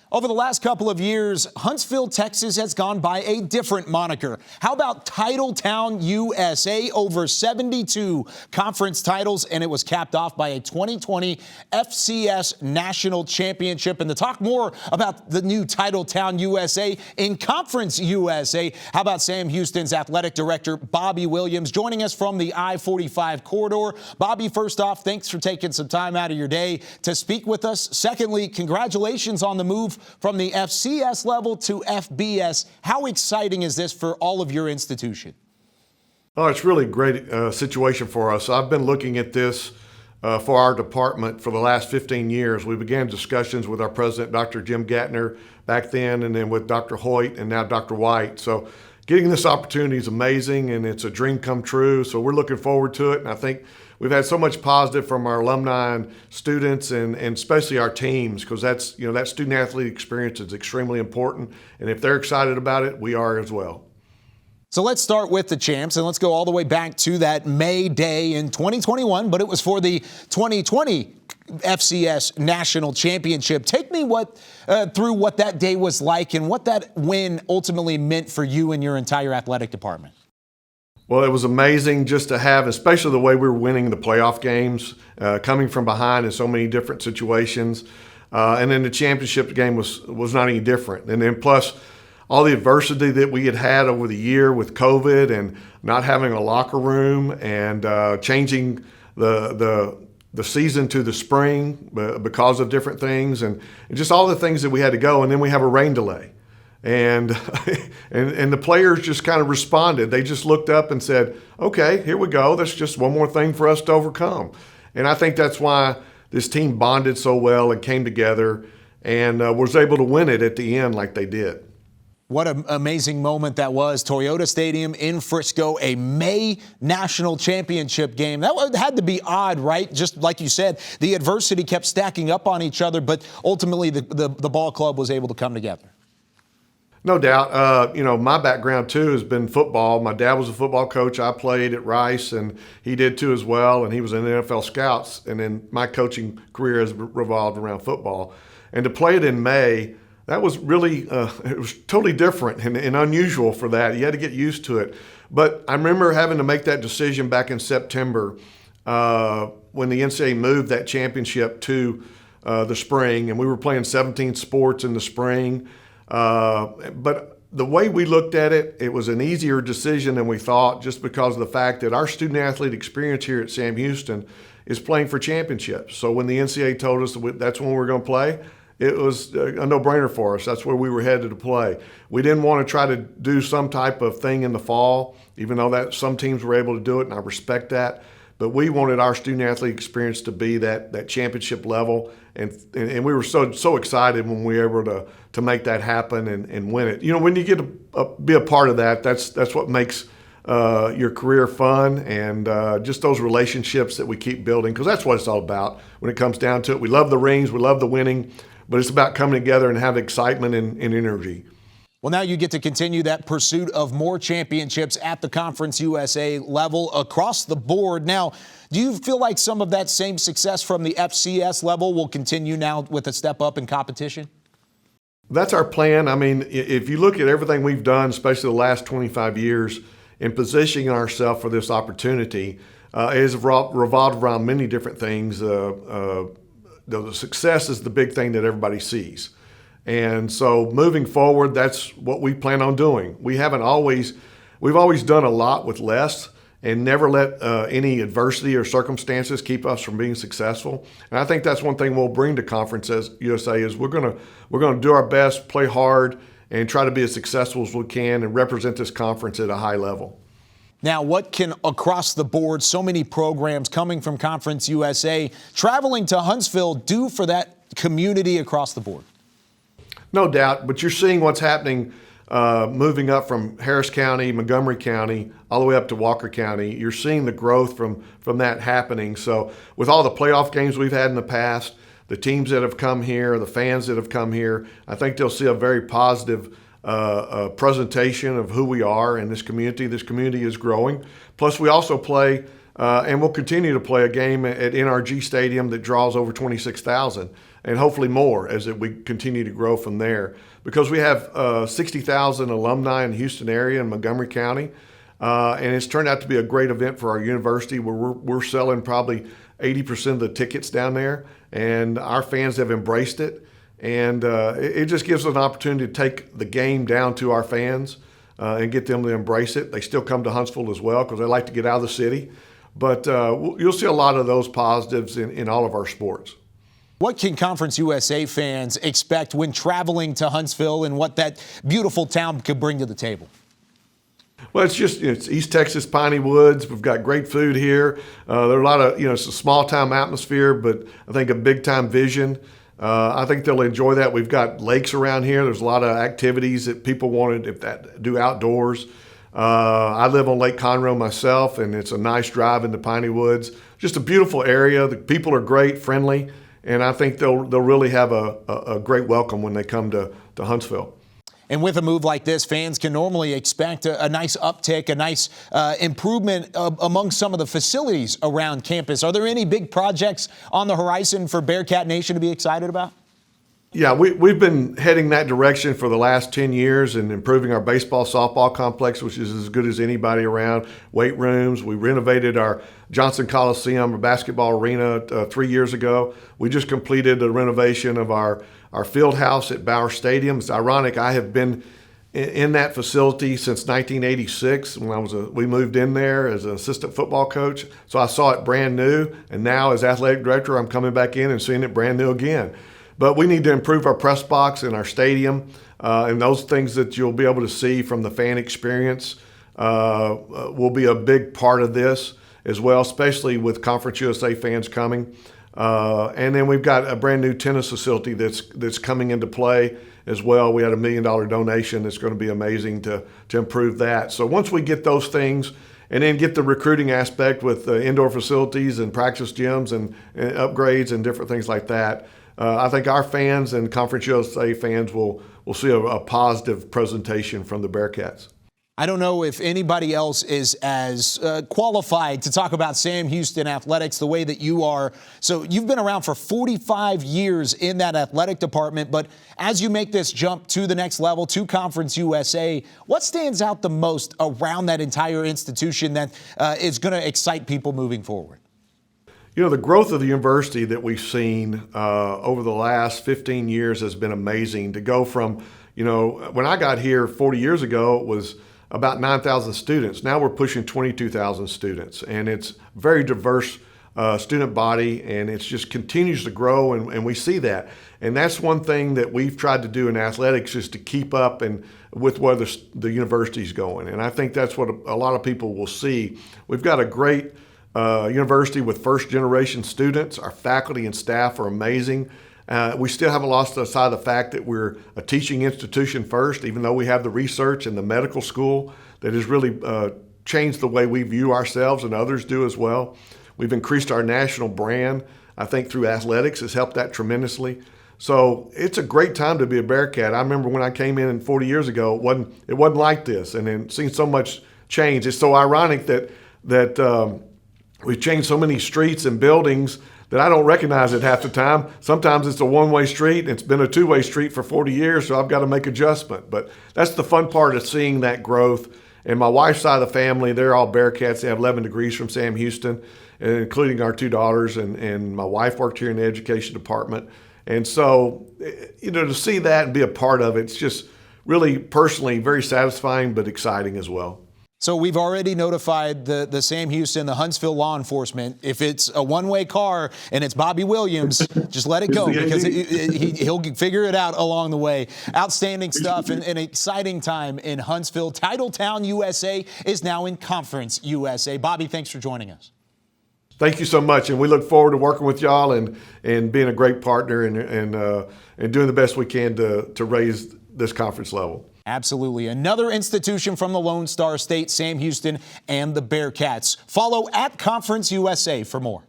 Over the last couple of years, Huntsville, Texas has gone by a different moniker. How about Titletown, USA? Over 72 conference titles, and it was capped off by a 2020 FCS National Championship. And to talk more about the new Titletown, USA in Conference USA, how about Sam Houston's athletic director, Bobby Williams, joining us from the I-45 corridor. Bobby, first off, thanks for taking some time out of your day to speak with us. Secondly, congratulations on the move from the FCS level to FBS. How exciting is this for all of your institution? Oh, it's really a great situation for us. I've been looking at this for our department for the last 15 years. We began discussions with our president, Dr. Jim Gattner, back then, and then with Dr. Hoyt and now Dr. White. So getting this opportunity is amazing, and it's a dream come true. So we're looking forward to it, and I think we've had so much positive from our alumni and students, and especially our teams, because that's, that student athlete experience is extremely important. And if they're excited about it, we are as well. So let's start with the champs, and let's go all the way back to that May day in 2021, but it was for the 2020 FCS National Championship. Take me through what that day was like and what that win ultimately meant for you and your entire athletic department. Well, it was amazing just to have, especially the way we were winning the playoff games, coming from behind in so many different situations. And then the championship game was not any different. And then plus all the adversity that we had over the year with COVID and not having a locker room and changing the season to the spring because of different things and just all the things that we had to go. And then we have a rain delay. And the players just kind of responded. They just looked up and said, okay, here we go. That's just one more thing for us to overcome. And I think that's why this team bonded so well and came together and was able to win it at the end like they did. What an amazing moment that was. Toyota Stadium in Frisco, a May National Championship game. That had to be odd, right? Just like you said, the adversity kept stacking up on each other, but ultimately the ball club was able to come together. No doubt. My background, too, has been football. My dad was a football coach. I played at Rice, and he did, too, as well, and he was in the NFL Scouts. And then my coaching career has revolved around football. And to play it in May, that was really it was totally different and unusual for that. You had to get used to it. But I remember having to make that decision back in September when the NCAA moved that championship to the spring, and we were playing 17 sports in the spring. But the way we looked at it, it was an easier decision than we thought, just because of the fact that our student athlete experience here at Sam Houston is playing for championships. So when the NCAA told us that's when we were going to play, it was a no-brainer for us. That's where we were headed to play. We didn't want to try to do some type of thing in the fall, even though that some teams were able to do it, and I respect that. But we wanted our student-athlete experience to be that championship level, and we were so excited when we were able to make that happen and win it. When you get to be a part of that, that's what makes your career fun, and just those relationships that we keep building, because that's what it's all about when it comes down to it. We love the rings, we love the winning, but it's about coming together and having excitement and energy. Well, now you get to continue that pursuit of more championships at the Conference USA level across the board. Now, do you feel like some of that same success from the FCS level will continue now with a step up in competition? That's our plan. I mean, if you look at everything we've done, especially the last 25 years, in positioning ourselves for this opportunity, it has revolved around many different things. The success is the big thing that everybody sees. And so moving forward, that's what we plan on doing. We've always done a lot with less and never let any adversity or circumstances keep us from being successful. And I think that's one thing we'll bring to Conference USA is we're gonna do our best, play hard, and try to be as successful as we can and represent this conference at a high level. Now, what can across the board, so many programs coming from Conference USA, traveling to Huntsville do for that community across the board? No doubt, but you're seeing what's happening moving up from Harris County, Montgomery County, all the way up to Walker County. You're seeing the growth from that happening. So with all the playoff games we've had in the past, the teams that have come here, the fans that have come here, I think they'll see a very positive presentation of who we are in this community. This community is growing. Plus, we also play, and we'll continue to play a game at NRG Stadium that draws over 26,000. and hopefully more as we continue to grow from there. Because we have 60,000 alumni in the Houston area and Montgomery County, and it's turned out to be a great event for our university where we're selling probably 80% of the tickets down there, and our fans have embraced it. And it just gives us an opportunity to take the game down to our fans and get them to embrace it. They still come to Huntsville as well because they like to get out of the city. But you'll see a lot of those positives in all of our sports. What can Conference USA fans expect when traveling to Huntsville and what that beautiful town could bring to the table? Well, it's East Texas Piney Woods. We've got great food here. There are a lot of, it's a small-time atmosphere, but I think a big-time vision. I think they'll enjoy that. We've got lakes around here. There's a lot of activities that people want to do outdoors. I live on Lake Conroe myself, and it's a nice drive into Piney Woods. Just a beautiful area. The people are great, friendly, and I think they'll really have a great welcome when they come to Huntsville. And with a move like this, fans can normally expect a nice uptick, a nice improvement among some of the facilities around campus. Are there any big projects on the horizon for Bearcat Nation to be excited about? Yeah, we've been heading that direction for the last 10 years and improving our baseball, softball complex, which is as good as anybody around, weight rooms. We renovated our Johnson Coliseum, our basketball arena 3 years ago. We just completed the renovation of our field house at Bauer Stadium. It's ironic, I have been in that facility since 1986 when we moved in there as an assistant football coach. So I saw it brand new, and now as athletic director, I'm coming back in and seeing it brand new again. But we need to improve our press box and our stadium, and those things that you'll be able to see from the fan experience will be a big part of this as well, especially with Conference USA fans coming. And then we've got a brand new tennis facility that's coming into play as well. We had $1 million donation that's going to be amazing to improve that. So once we get those things and then get the recruiting aspect with indoor facilities and practice gyms and upgrades and different things like that, I think our fans and Conference USA fans will see a positive presentation from the Bearcats. I don't know if anybody else is as qualified to talk about Sam Houston athletics the way that you are. So you've been around for 45 years in that athletic department, but as you make this jump to the next level, to Conference USA, what stands out the most around that entire institution that is going to excite people moving forward? The growth of the university that we've seen over the last 15 years has been amazing. To go from, when I got here 40 years ago, it was about 9,000 students. Now we're pushing 22,000 students, and it's a very diverse student body, and it just continues to grow, and we see that. And that's one thing that we've tried to do in athletics is to keep up and with where the university's going. And I think that's what a lot of people will see. We've got a great university with first-generation students. Our faculty and staff are amazing. We still haven't lost sight of the fact that we're a teaching institution first, even though we have the research and the medical school that has really changed the way we view ourselves, and others do as well. We've increased our national brand. I think through athletics has helped that tremendously. So it's a great time to be a Bearcat. I remember when I came in 40 years ago, it wasn't like this, and then seeing so much change. It's so ironic that we've changed so many streets and buildings that I don't recognize it half the time. Sometimes it's a one-way street, and it's been a two-way street for 40 years, so I've got to make adjustment. But that's the fun part of seeing that growth. And my wife's side of the family, they're all Bearcats. They have 11 degrees from Sam Houston, including our two daughters, and my wife worked here in the education department. And so, to see that and be a part of it, it's just really personally very satisfying but exciting as well. So we've already notified the Sam Houston, the Huntsville law enforcement. If it's a one-way car and it's Bobby Williams, just let it go because he'll figure it out along the way. Outstanding stuff and an exciting time in Huntsville. Titletown USA is now in Conference USA. Bobby, thanks for joining us. Thank you so much, and we look forward to working with y'all and being a great partner and doing the best we can to raise this conference level. Absolutely. Another institution from the Lone Star State, Sam Houston and the Bearcats. Follow @Conference USA for more.